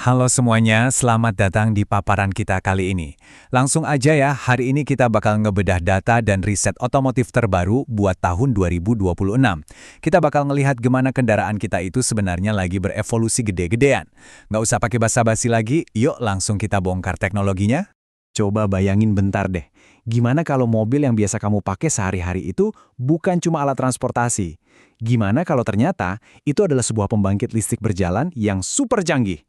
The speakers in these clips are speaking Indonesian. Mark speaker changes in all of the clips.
Speaker 1: Halo semuanya, selamat datang di paparan kita kali ini. Langsung aja ya, hari ini kita bakal ngebedah data dan riset otomotif terbaru buat tahun 2026. Kita bakal ngelihat gimana kendaraan kita itu sebenarnya lagi berevolusi gede-gedean. Nggak usah pakai basa-basi lagi, yuk langsung kita bongkar teknologinya.
Speaker 2: Coba bayangin bentar deh, gimana kalau mobil yang biasa kamu pakai sehari-hari itu bukan cuma alat transportasi? Gimana kalau ternyata itu adalah sebuah pembangkit listrik berjalan yang super canggih?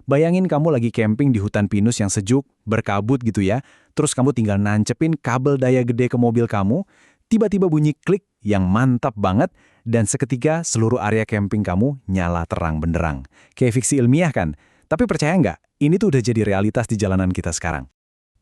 Speaker 2: Bayangin kamu lagi camping di hutan pinus yang sejuk, berkabut gitu ya, terus kamu tinggal nancepin kabel daya gede ke mobil kamu, tiba-tiba bunyi klik yang mantap banget, dan seketika seluruh area camping kamu nyala terang benderang. Kayak fiksi ilmiah kan? Tapi percaya nggak, ini tuh udah jadi realitas di jalanan kita sekarang.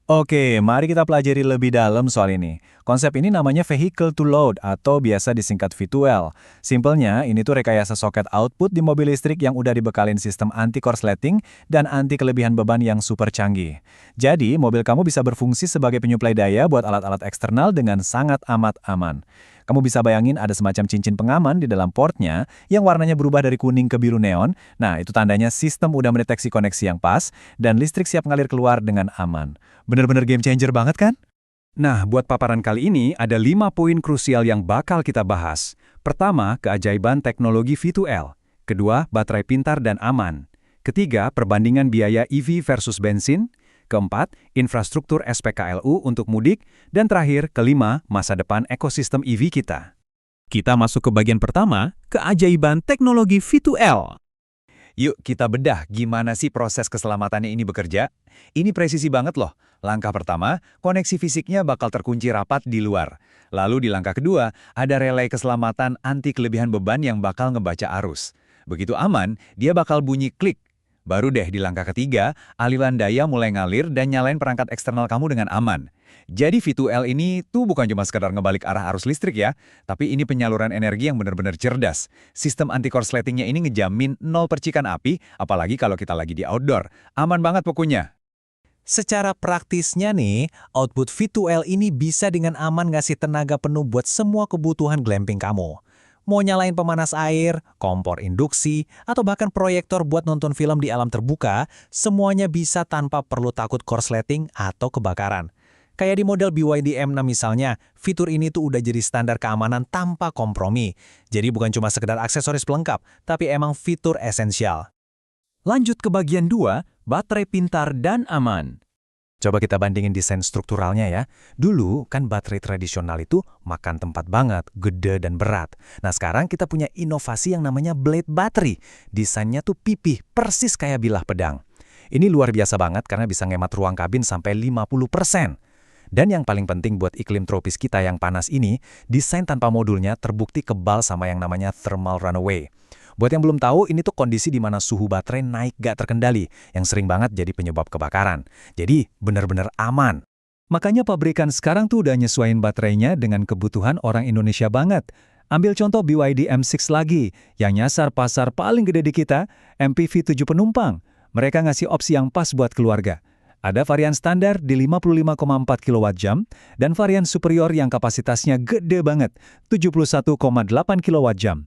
Speaker 1: Oke, mari kita pelajari lebih dalam soal ini. Konsep ini namanya vehicle to load atau biasa disingkat V2L. Simpelnya, ini tuh rekayasa soket output di mobil listrik yang udah dibekalin sistem anti-korsleting dan anti kelebihan beban yang super canggih. Jadi, mobil kamu bisa berfungsi sebagai penyuplai daya buat alat-alat eksternal dengan sangat amat aman. Kamu bisa bayangin ada semacam cincin pengaman di dalam portnya yang warnanya berubah dari kuning ke biru neon. Nah, itu tandanya sistem udah mendeteksi koneksi yang pas dan listrik siap ngalir keluar dengan aman. Bener-bener game changer banget kan? Nah, buat paparan kali ini ada 5 poin krusial yang bakal kita bahas. Pertama, keajaiban teknologi V2L. Kedua, baterai pintar dan aman. Ketiga, perbandingan biaya EV versus bensin. Keempat, infrastruktur SPKLU untuk mudik. Dan terakhir, kelima, masa depan ekosistem EV kita. Kita masuk ke bagian pertama, keajaiban teknologi V2L. Yuk kita bedah gimana sih proses keselamatannya ini bekerja. Ini presisi banget loh. Langkah pertama, koneksi fisiknya bakal terkunci rapat di luar. Lalu di langkah kedua, ada relay keselamatan anti kelebihan beban yang bakal ngebaca arus. Begitu aman, dia bakal bunyi klik. Baru deh di langkah ketiga, aliran daya mulai ngalir dan nyalain perangkat eksternal kamu dengan aman. Jadi V2L ini tuh bukan cuma sekedar ngebalik arah arus listrik ya, tapi ini penyaluran energi yang benar-benar cerdas. Sistem anti-korsletingnya ini ngejamin nol percikan api, apalagi kalau kita lagi di outdoor. Aman banget pokoknya.
Speaker 3: Secara praktisnya nih, output V2L ini bisa dengan aman ngasih tenaga penuh buat semua kebutuhan glamping kamu. Mau nyalain pemanas air, kompor induksi, atau bahkan proyektor buat nonton film di alam terbuka, semuanya bisa tanpa perlu takut korsleting atau kebakaran. Kayak di model BYD M6 misalnya, fitur ini tuh udah jadi standar keamanan tanpa kompromi. Jadi bukan cuma sekedar aksesoris pelengkap, tapi emang fitur esensial.
Speaker 1: Lanjut ke bagian 2, baterai pintar dan aman. Coba kita bandingin desain strukturalnya ya. Dulu kan baterai tradisional itu makan tempat banget, gede dan berat. Nah sekarang kita punya inovasi yang namanya blade battery. Desainnya tuh pipih, persis kayak bilah pedang. Ini luar biasa banget karena bisa ngemat ruang kabin sampai 50%. Dan yang paling penting buat iklim tropis kita yang panas ini, desain tanpa modulnya terbukti kebal sama yang namanya thermal runaway. Buat yang belum tahu, ini tuh kondisi di mana suhu baterai naik gak terkendali, yang sering banget jadi penyebab kebakaran. Jadi, benar-benar aman. Makanya pabrikan sekarang tuh udah nyesuaiin baterainya dengan kebutuhan orang Indonesia banget. Ambil contoh BYD M6 lagi, yang nyasar pasar paling gede di kita, MPV 7 penumpang. Mereka ngasih opsi yang pas buat keluarga. Ada varian standar di 55,4 kWh dan varian superior yang kapasitasnya gede banget, 71,8 kWh.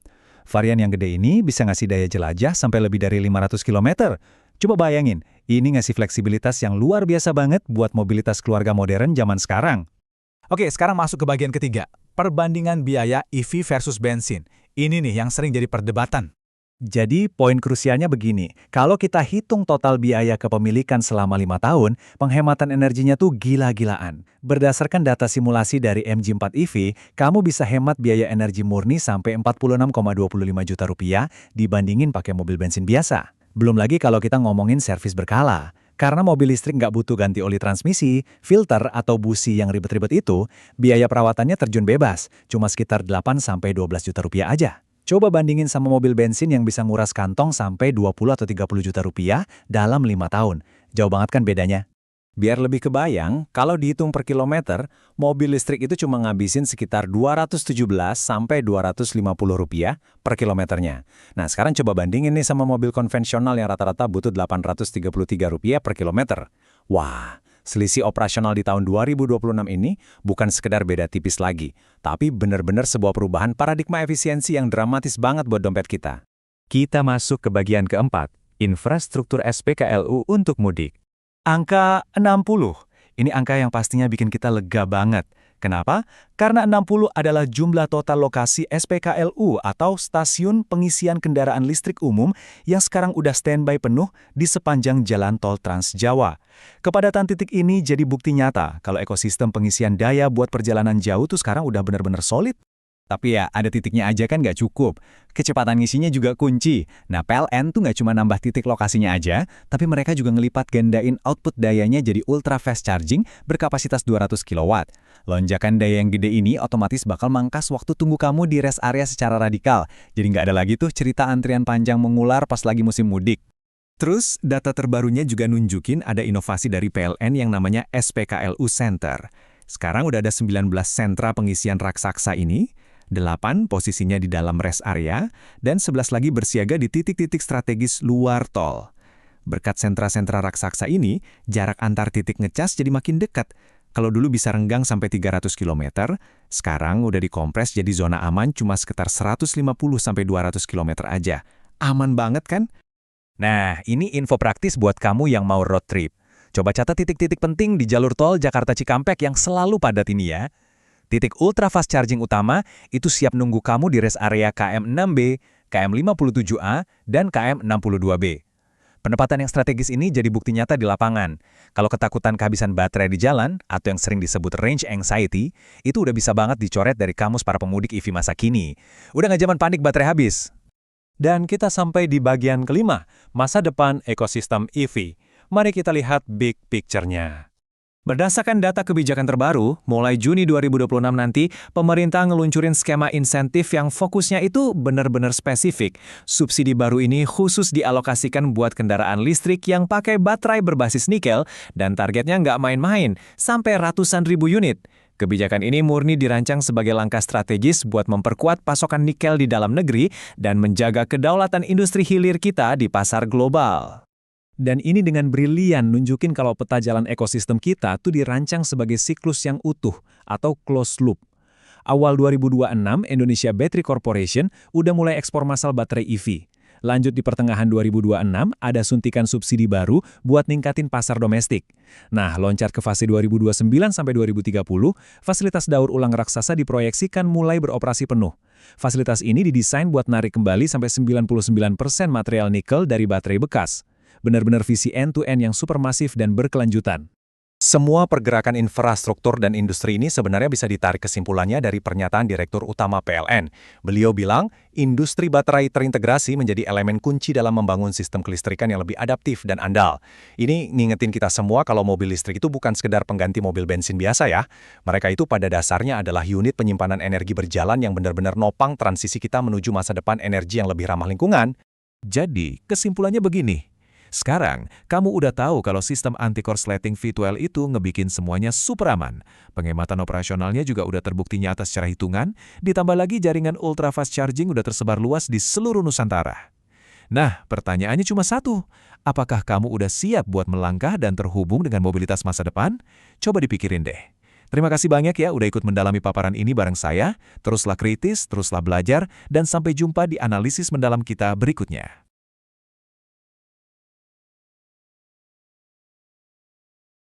Speaker 1: Varian yang gede ini bisa ngasih daya jelajah sampai lebih dari 500 km. Coba bayangin, ini ngasih fleksibilitas yang luar biasa banget buat mobilitas keluarga modern zaman sekarang.
Speaker 3: Oke, sekarang masuk ke bagian ketiga. Perbandingan biaya EV versus bensin. Ini nih yang sering jadi perdebatan.
Speaker 1: Jadi, poin krusialnya begini, kalau kita hitung total biaya kepemilikan selama 5 tahun, penghematan energinya tuh gila-gilaan. Berdasarkan data simulasi dari MG4 EV, kamu bisa hemat biaya energi murni sampai 46,25 juta rupiah dibandingin pakai mobil bensin biasa. Belum lagi kalau kita ngomongin servis berkala. Karena mobil listrik nggak butuh ganti oli transmisi, filter, atau busi yang ribet-ribet itu, biaya perawatannya terjun bebas, cuma sekitar 8-12 juta rupiah aja. Coba bandingin sama mobil bensin yang bisa nguras kantong sampai 20 atau 30 juta rupiah dalam 5 tahun. Jauh banget kan bedanya? Biar lebih kebayang, kalau dihitung per kilometer, mobil listrik itu cuma ngabisin sekitar 217 sampai 250 rupiah per kilometernya. Nah sekarang coba bandingin nih sama mobil konvensional yang rata-rata butuh 833 rupiah per kilometer. Wah, selisih operasional di tahun 2026 ini bukan sekedar beda tipis lagi, tapi benar-benar sebuah perubahan paradigma efisiensi yang dramatis banget buat dompet kita. Kita masuk ke bagian keempat,
Speaker 2: Infrastruktur SPKLU untuk mudik. Angka 60. Ini angka yang pastinya bikin kita lega banget. Kenapa? Karena 60 adalah jumlah total lokasi SPKLU atau stasiun pengisian kendaraan listrik umum yang sekarang udah standby penuh di sepanjang jalan tol Trans Jawa. Kepadatan titik ini jadi bukti nyata kalau ekosistem pengisian daya buat perjalanan jauh tuh sekarang udah benar-benar solid. Tapi ya, ada titiknya aja kan nggak cukup. Kecepatan ngisinya juga kunci. Nah, PLN tuh nggak cuma nambah titik lokasinya aja, tapi mereka juga ngelipat gandain output dayanya jadi ultra fast charging berkapasitas 200 kW. Lonjakan daya yang gede ini otomatis bakal mangkas waktu tunggu kamu di rest area secara radikal. Jadi nggak ada lagi tuh cerita antrian panjang mengular pas lagi musim mudik. Terus, data terbarunya juga nunjukin ada inovasi dari PLN yang namanya SPKLU Center. Sekarang udah ada 19 sentra pengisian raksasa ini, 8 posisinya di dalam rest area, dan 11 lagi bersiaga di titik-titik strategis luar tol. Berkat sentra-sentra raksasa ini, jarak antar titik ngecas jadi makin dekat. Kalau dulu bisa renggang sampai 300 km, sekarang udah dikompres jadi zona aman cuma sekitar 150-200 km aja. Aman banget kan?
Speaker 3: Nah, ini info praktis buat kamu yang mau road trip. Coba catat titik-titik penting di jalur tol Jakarta Cikampek yang selalu padat ini ya. Titik ultra fast charging utama itu siap nunggu kamu di rest area KM6B, KM57A, dan KM62B. Penempatan yang strategis ini jadi bukti nyata di lapangan. Kalau ketakutan kehabisan baterai di jalan, atau yang sering disebut range anxiety, itu udah bisa banget dicoret dari kamus para pemudik EV masa kini. Udah nggak zaman panik baterai habis.
Speaker 1: Dan kita sampai di bagian kelima, masa depan ekosistem EV. Mari kita lihat big picture-nya. Berdasarkan data kebijakan terbaru, mulai Juni 2026 nanti, pemerintah ngeluncurin skema insentif yang fokusnya itu benar-benar spesifik. Subsidi baru ini khusus dialokasikan buat kendaraan listrik yang pakai baterai berbasis nikel, dan targetnya nggak main-main, sampai ratusan ribu unit. Kebijakan ini murni dirancang sebagai langkah strategis buat memperkuat pasokan nikel di dalam negeri dan menjaga kedaulatan industri hilir kita di pasar global. Dan ini dengan brilian nunjukin kalau peta jalan ekosistem kita tuh dirancang sebagai siklus yang utuh atau closed loop. Awal 2026, Indonesia Battery Corporation udah mulai ekspor massal baterai EV. Lanjut di pertengahan 2026, ada suntikan subsidi baru buat ningkatin pasar domestik. Nah, loncat ke fase 2029 sampai 2030, fasilitas daur ulang raksasa diproyeksikan mulai beroperasi penuh. Fasilitas ini didesain buat narik kembali sampai 99% material nikel dari baterai bekas. Benar-benar visi end-to-end yang supermasif dan berkelanjutan. Semua pergerakan infrastruktur dan industri ini sebenarnya bisa ditarik kesimpulannya dari pernyataan Direktur Utama PLN. Beliau bilang, industri baterai terintegrasi menjadi elemen kunci dalam membangun sistem kelistrikan yang lebih adaptif dan andal. Ini ngingetin kita semua kalau mobil listrik itu bukan sekedar pengganti mobil bensin biasa ya. Mereka itu pada dasarnya adalah unit penyimpanan energi berjalan yang benar-benar nopang transisi kita menuju masa depan energi yang lebih ramah lingkungan.
Speaker 2: Jadi, kesimpulannya begini. Sekarang, kamu udah tahu kalau sistem anti-korsleting V12 itu ngebikin semuanya super aman. Penghematan operasionalnya juga udah terbukti nyata secara hitungan, ditambah lagi jaringan ultra fast charging udah tersebar luas di seluruh Nusantara. Nah, pertanyaannya cuma satu. Apakah kamu udah siap buat melangkah dan terhubung dengan mobilitas masa depan? Coba dipikirin deh. Terima kasih banyak ya udah ikut mendalami paparan ini bareng saya. Teruslah kritis, teruslah belajar, dan sampai jumpa di analisis mendalam kita berikutnya.